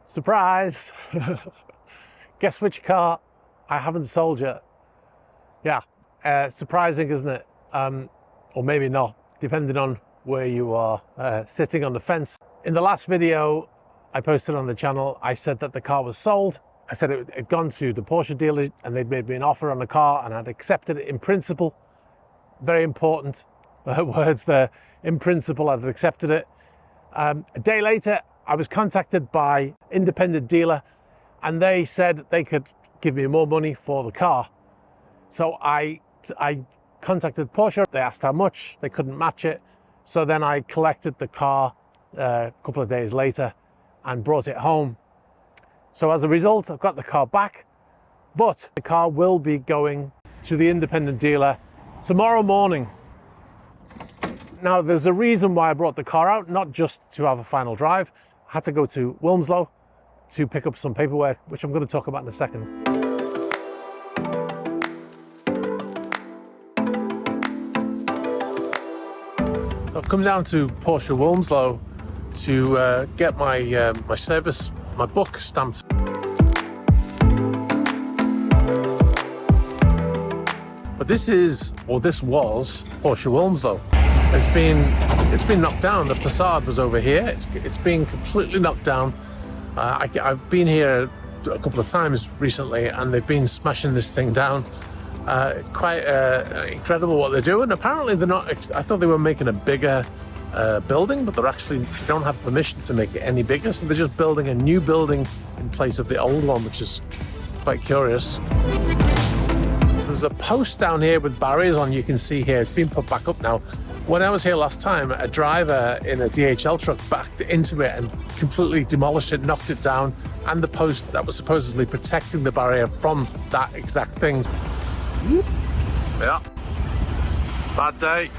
Surprise! Guess which car I haven't sold yet? Yeah, surprising, isn't it? Or maybe not, depending on where you are sitting on the fence. In the last video I posted on the channel, I said that the car was sold. I said it had gone to the Porsche dealer and they'd made me an offer on the car and I'd accepted it in principle. Very important words there. In principle, I'd accepted it. A day later, I was contacted by independent dealer and they said they could give me more money for the car. So I contacted Porsche. They asked how much, they couldn't match it. So then I collected the car a couple of days later and brought it home. So as a result, I've got the car back, but the car will be going to the independent dealer tomorrow morning. Now, there's a reason why I brought the car out, not just to have a final drive. I had to go to Wilms to pick up some paperwork, which I'm going to talk about in a second. I've come down to Porsche Wilms to get my my service, my book stamped. But this was Porsche Wilms. It's been knocked down. The facade was over here. It's been completely knocked down. I've been here a couple of times recently, and they've been smashing this thing down. Quite incredible what they're doing. Apparently they're not. I thought they were making a bigger building, but they don't have permission to make it any bigger. So they're just building a new building in place of the old one, which is quite curious. There's a post down here with barriers on. You can see here. It's been put back up now. When I was here last time, a driver in a DHL truck backed into it and completely demolished it, knocked it down, and the post that was supposedly protecting the barrier from that exact thing. Yeah. Bad day.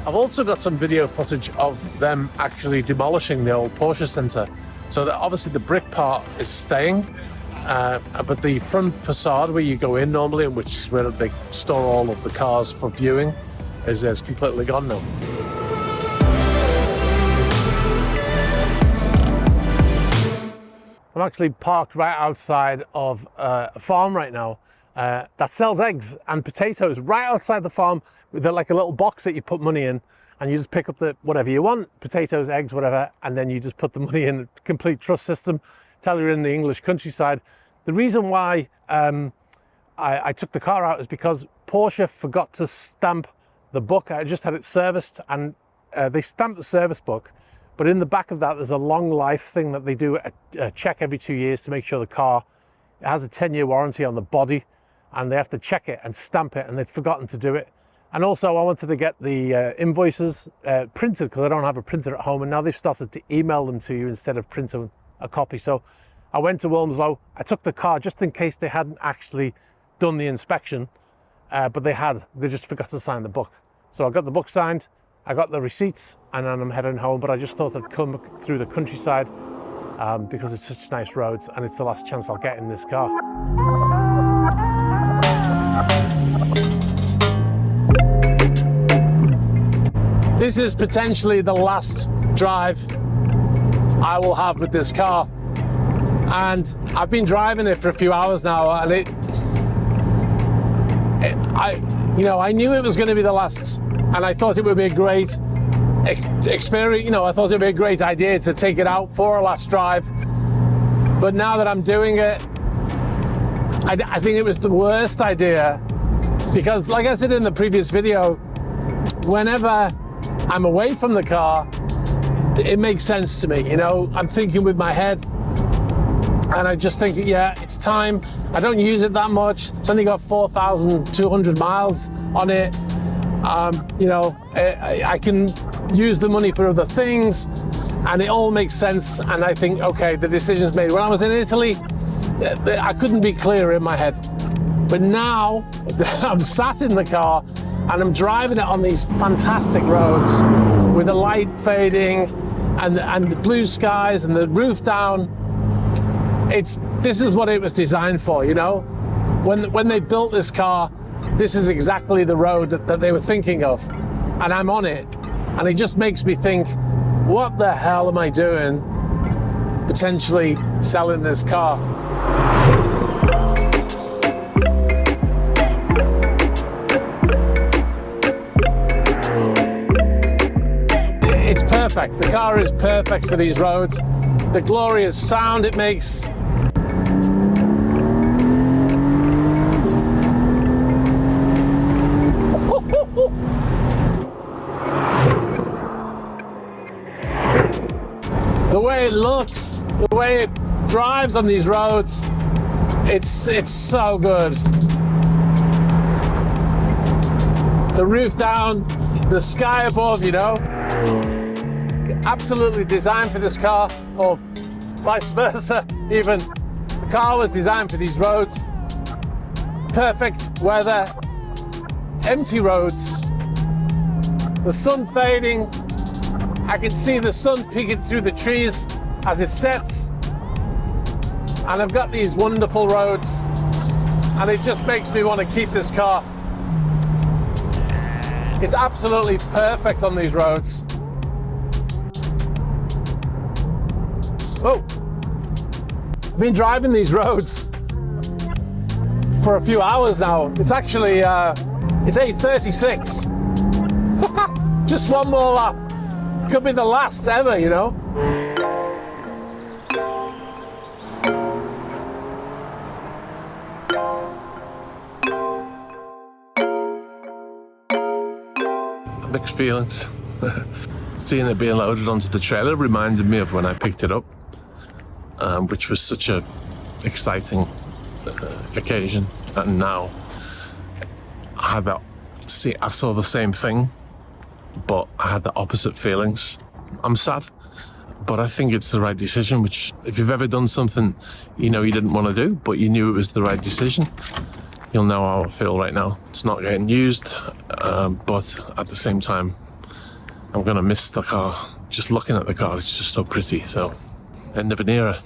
I've also got some video footage of them actually demolishing the old Porsche Centre. So that obviously the brick part is staying, but the front facade where you go in normally, and which is where they store all of the cars for viewing, is completely gone now. I'm actually parked right outside of a farm right now that sells eggs and potatoes right outside the farm with like a little box that you put money in, and you just pick up whatever you want, potatoes, eggs, whatever, and then you just put the money in. Complete trust system. Tell you're in the English countryside. The reason why I took the car out is because Porsche forgot to stamp the book. I just had it serviced, and they stamped the service book. But in the back of that, there's a long life thing that they do a check every 2 years to make sure the car has a 10-year warranty on the body, and they have to check it and stamp it, and they'd forgotten to do it. And also I wanted to get the invoices printed because I don't have a printer at home, and now they've started to email them to you instead of printing a copy. So I went to Wilms. I took the car just in case they hadn't actually done the inspection, but they just forgot to sign the book. So I got the book signed, I got the receipts, and then I'm heading home. But I just thought I'd come through the countryside because it's such nice roads, and it's the last chance I'll get in this car. This is potentially the last drive I will have with this car. And I've been driving it for a few hours now, and I knew it was going to be the last, and I thought it would be a great experience. I thought it would be a great idea to take it out for a last drive. But now that I'm doing it, I think it was the worst idea, because like I said in the previous video, whenever I'm away from the car, it makes sense to me. I'm thinking with my head, and I just think, yeah, it's time. I don't use it that much. It's only got 4,200 miles on it. I can use the money for other things, and it all makes sense. And I think, okay, the decision's made. When I was in Italy, I couldn't be clearer in my head. But now I'm sat in the car and I'm driving it on these fantastic roads with the light fading and the blue skies and the roof down. This is what it was designed for, When they built this car, this is exactly the road that they were thinking of. and I'm on it, and it just makes me think, what the hell am I doing potentially selling this car? It's perfect. The car is perfect for these roads. The glorious sound it makes. The way it looks, the way it drives on these roads, it's so good. The roof down, the sky above, you know. Absolutely designed for this car, or vice versa even. The car was designed for these roads. Perfect weather, empty roads, the sun fading. I can see the sun peeking through the trees as it sets, and I've got these wonderful roads, and it just makes me want to keep this car. It's absolutely perfect on these roads. Oh, I've been driving these roads for a few hours now. It's actually, it's 8:36. Just one more lap. Could be the last ever, you know? Mixed feelings. Seeing it being loaded onto the trailer reminded me of when I picked it up, which was such a exciting occasion. And now I had that. See, I saw the same thing, but I had the opposite feelings. I'm sad, but I think it's the right decision, which if you've ever done something you know you didn't want to do, but you knew it was the right decision, you'll know how I feel right now. It's not getting used, but at the same time, I'm gonna miss the car. Just looking at the car, it's just so pretty. So, end of an era.